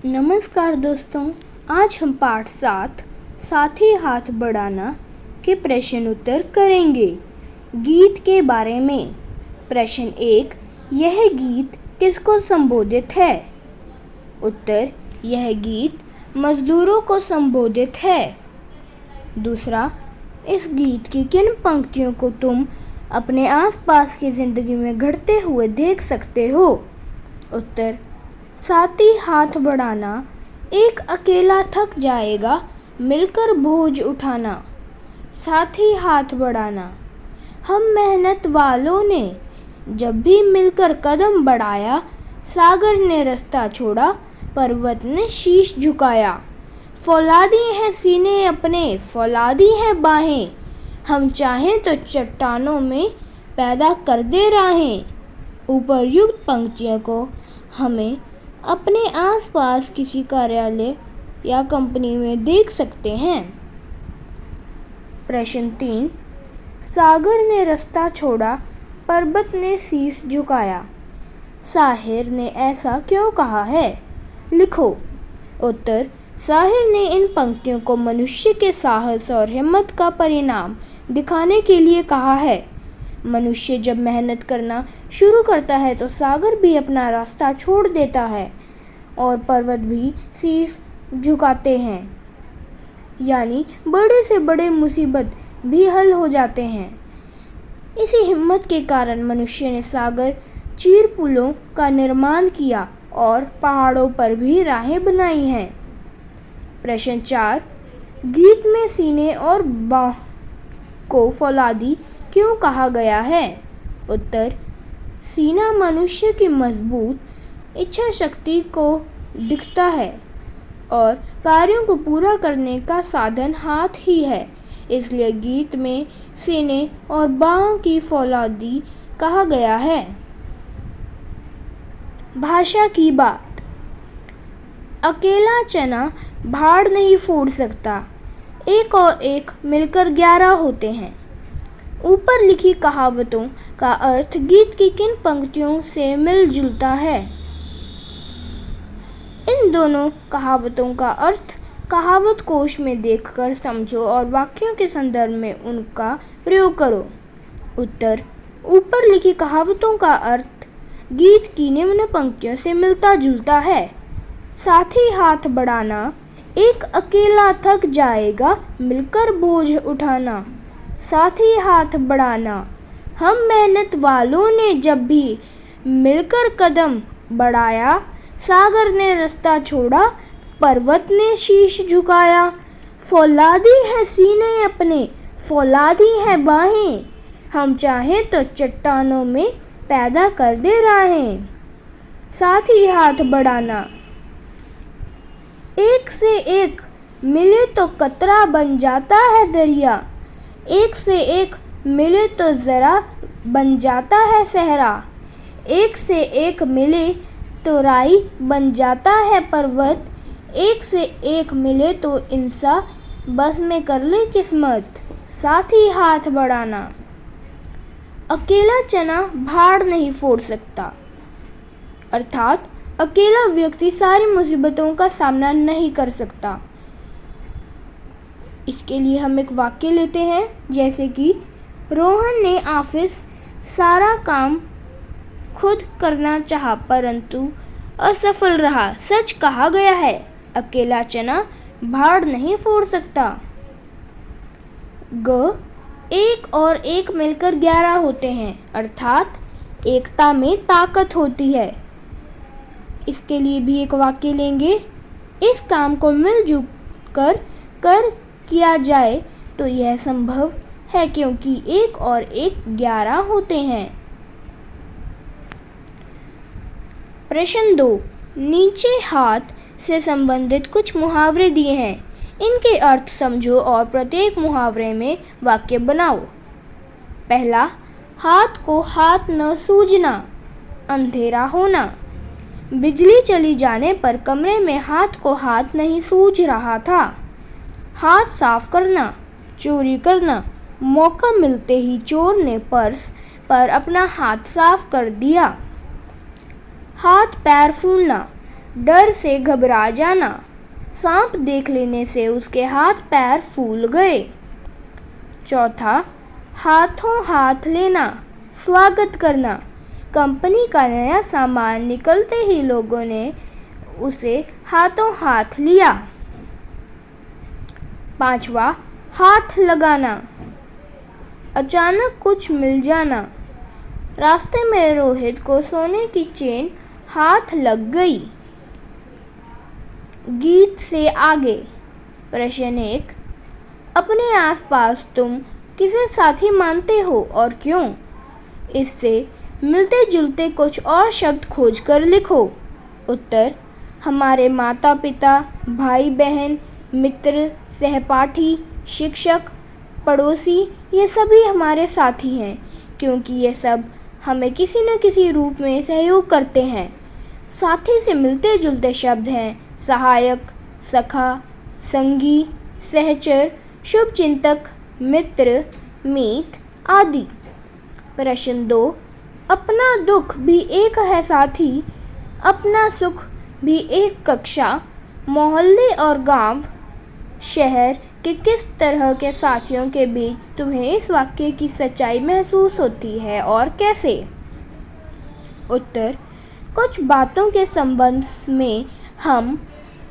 नमस्कार दोस्तों, आज हम पाठ 7 साथ ही हाथ बढ़ाना के प्रश्न उत्तर करेंगे। गीत के बारे में प्रश्न 1, यह गीत किसको संबोधित है? उत्तर, यह गीत मजदूरों को संबोधित है। दूसरा, इस गीत की किन पंक्तियों को तुम अपने आसपास की जिंदगी में घटते हुए देख सकते हो? उत्तर, साथ ही हाथ बढ़ाना, एक अकेला थक जाएगा मिलकर बोझ उठाना। साथ ही हाथ बढ़ाना, हम मेहनत वालों ने जब भी मिलकर कदम बढ़ाया, सागर ने रास्ता छोड़ा, पर्वत ने शीश झुकाया। फौलादी हैं सीने अपने, फौलादी हैं बाहें, हम चाहें तो चट्टानों में पैदा कर दे राहें। उपर्युक्त पंक्तियों को हमें अपने आसपास किसी कार्यालय या कंपनी में देख सकते हैं। प्रश्न 3, सागर ने रास्ता छोड़ा, पर्वत ने शीश झुकाया। शाहिर ने ऐसा क्यों कहा है? लिखो। उत्तर, शाहिर ने इन पंक्तियों को मनुष्य के साहस और हिम्मत का परिणाम दिखाने के लिए कहा है। मनुष्य जब मेहनत करना शुरू करता है तो सागर भी अपना रास्ता छोड़ देता है और पर्वत भी शीश झुकाते हैं, यानी बड़े से बड़े मुसीबत भी हल हो जाते हैं। इसी हिम्मत के कारण मनुष्य ने सागर चीर पुलों का निर्माण किया और पहाड़ों पर भी राहें बनाई हैं। प्रश्न 4, गीत में सीने और बाह को फौलादी क्यों कहा गया है? उत्तर, सीना मनुष्य की मजबूत इच्छा शक्ति को दिखता है और कार्यों को पूरा करने का साधन हाथ ही है, इसलिए गीत में सीने और बाहों की फौलादी कहा गया है। भाषा की बात, अकेला चना भाड़ नहीं फोड़ सकता, एक और एक मिलकर 11 होते हैं। ऊपर लिखी कहावतों का अर्थ गीत की किन पंक्तियों से मिलजुलता है? इन दोनों कहावतों का अर्थ कहावत कोश में देखकर समझो और वाक्यों के संदर्भ में उनका प्रयोग करो। उत्तर, ऊपर लिखी कहावतों का अर्थ गीत की निम्न पंक्तियों से मिलता जुलता है। साथ ही हाथ बढ़ाना, एक अकेला थक जाएगा मिलकर बोझ उठाना। साथ ही हाथ बढ़ाना, हम मेहनत वालों ने जब भी मिलकर कदम बढ़ाया, सागर ने रास्ता छोड़ा, पर्वत ने शीश झुकाया। फौलादी हैं सीने अपने, फौलादी हैं बाहें, हम चाहें तो चट्टानों में पैदा कर दे राहें। साथ ही हाथ बढ़ाना, एक से एक मिले तो कतरा बन जाता है दरिया, एक से एक मिले तो ज़रा बन जाता है सहरा, एक से एक मिले तो राई बन जाता है पर्वत, एक से एक मिले तो इंसान बस में कर ले किस्मत। साथ ही हाथ बढ़ाना, अकेला चना भाड़ नहीं फोड़ सकता, अर्थात अकेला व्यक्ति सारी मुसीबतों का सामना नहीं कर सकता। इसके लिए हम एक वाक्य लेते हैं, जैसे कि रोहन ने ऑफिस सारा काम खुद करना चाहा परंतु असफल रहा। सच कहा गया है, अकेला चना भाड़ नहीं फोड़ सकता। ग, एक और एक मिलकर 11 होते हैं, अर्थात एकता में ताकत होती है। इसके लिए भी एक वाक्य लेंगे, इस काम को मिलजुल कर किया जाए तो यह संभव है क्योंकि एक और एक 11 होते हैं। प्रश्न 2, नीचे हाथ से संबंधित कुछ मुहावरे दिए हैं, इनके अर्थ समझो और प्रत्येक मुहावरे में वाक्य बनाओ। पहला, हाथ को हाथ न सूझना, अंधेरा होना। बिजली चली जाने पर कमरे में हाथ को हाथ नहीं सूझ रहा था। हाथ साफ करना, चोरी करना, मौका मिलते ही चोर ने पर्स पर अपना हाथ साफ कर दिया। हाथ पैर फूलना, डर से घबरा जाना, सांप देख लेने से उसके हाथ पैर फूल गए। चौथा, हाथों हाथ लेना, स्वागत करना, कंपनी का नया सामान निकलते ही लोगों ने उसे हाथों हाथ लिया। पांचवा, हाथ लगाना, अचानक कुछ मिल जाना, रास्ते में रोहित को सोने की चेन हाथ लग गई। गीत से आगे। प्रश्न 1, अपने आसपास तुम किसे साथी मानते हो और क्यों? इससे मिलते जुलते कुछ और शब्द खोजकर लिखो। उत्तर, हमारे माता पिता, भाई बहन, मित्र, सहपाठी, शिक्षक, पड़ोसी, ये सभी हमारे साथी हैं क्योंकि ये सब हमें किसी न किसी रूप में सहयोग करते हैं। साथी से मिलते जुलते शब्द हैं सहायक, सखा, संगी, सहचर, शुभचिंतक, मित्र, मीत आदि। प्रश्न 2, अपना दुख भी एक है साथी, अपना सुख भी एक कक्षा, मोहल्ले और गांव, शहर के किस तरह के साथियों के बीच तुम्हें इस वाक्य की सच्चाई महसूस होती है और कैसे? उत्तर, कुछ बातों के संबंध में हम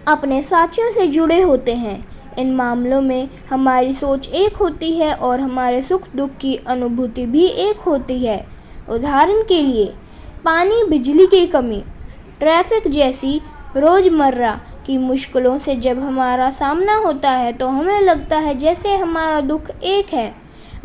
अपने साथियों से जुड़े होते हैं। इन मामलों में हमारी सोच एक होती है और हमारे सुख दुख की अनुभूति भी एक होती है। उदाहरण के लिए, पानी, बिजली की कमी, ट्रैफिक जैसी रोज़मर्रा की मुश्किलों से जब हमारा सामना होता है तो हमें लगता है जैसे हमारा दुख एक है।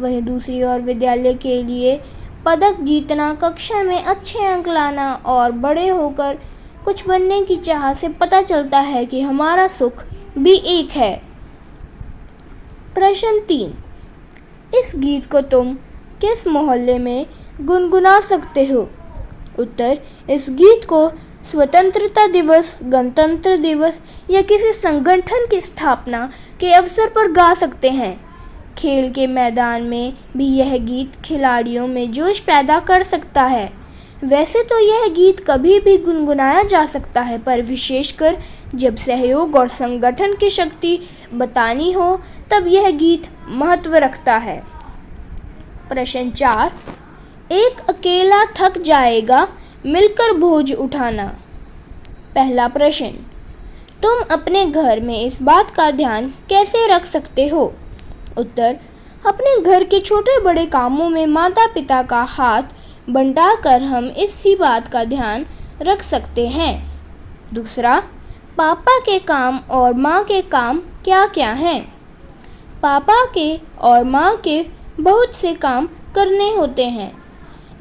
वहीं दूसरी ओर विद्यालय के लिए पदक जीतना, कक्षा में अच्छे अंक लाना और बड़े होकर कुछ बनने की चाह से पता चलता है कि हमारा सुख भी एक है। प्रश्न 3, इस गीत को तुम किस मोहल्ले में गुनगुना सकते हो? उत्तर, इस गीत को स्वतंत्रता दिवस, गणतंत्र दिवस या किसी संगठन की स्थापना के अवसर पर गा सकते हैं। खेल के मैदान में भी यह गीत खिलाड़ियों में जोश पैदा कर सकता है। वैसे तो यह गीत कभी भी गुनगुनाया जा सकता है, पर विशेषकर जब सहयोग और संगठन की शक्ति बतानी हो तब यह गीत महत्व रखता है। प्रश्न 4, एक अकेला थक जाएगा, मिलकर बोझ उठाना। पहला प्रश्न, तुम अपने घर में इस बात का ध्यान कैसे रख सकते हो? उत्तर, अपने घर के छोटे बड़े कामों में माता पिता का हाथ बंटाकर हम इसी बात का ध्यान रख सकते हैं। दूसरा, पापा के काम और माँ के काम क्या क्या हैं? पापा के और माँ के बहुत से काम करने होते हैं।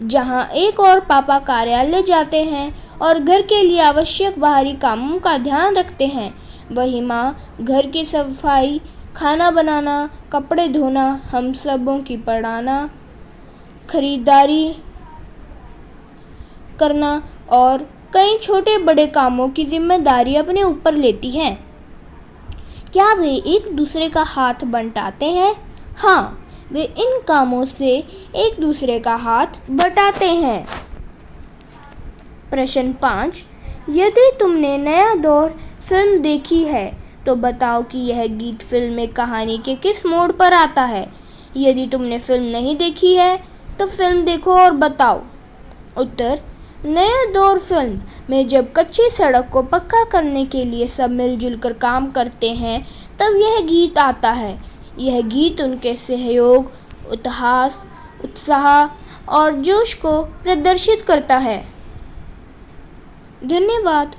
जहाँ एक और पापा कार्यालय जाते हैं और घर के लिए आवश्यक बाहरी कामों का ध्यान रखते हैं, वहीं माँ घर की सफाई, खाना बनाना, कपड़े धोना, हम सबों की पढ़ाना, खरीदारी करना और कई छोटे बड़े कामों की जिम्मेदारी अपने ऊपर लेती हैं। क्या वे एक दूसरे का हाथ बंटाते हैं? हाँ, वे इन कामों से एक दूसरे का हाथ बटाते हैं। प्रश्न 5, यदि तुमने नया दौर फिल्म देखी है तो बताओ कि यह गीत फिल्म में कहानी के किस मोड़ पर आता है। यदि तुमने फिल्म नहीं देखी है तो फिल्म देखो और बताओ। उत्तर, नया दौर फिल्म में जब कच्ची सड़क को पक्का करने के लिए सब मिलजुल कर काम करते हैं तब यह गीत आता है। यह गीत उनके सहयोग, उत्साह और जोश को प्रदर्शित करता है। धन्यवाद।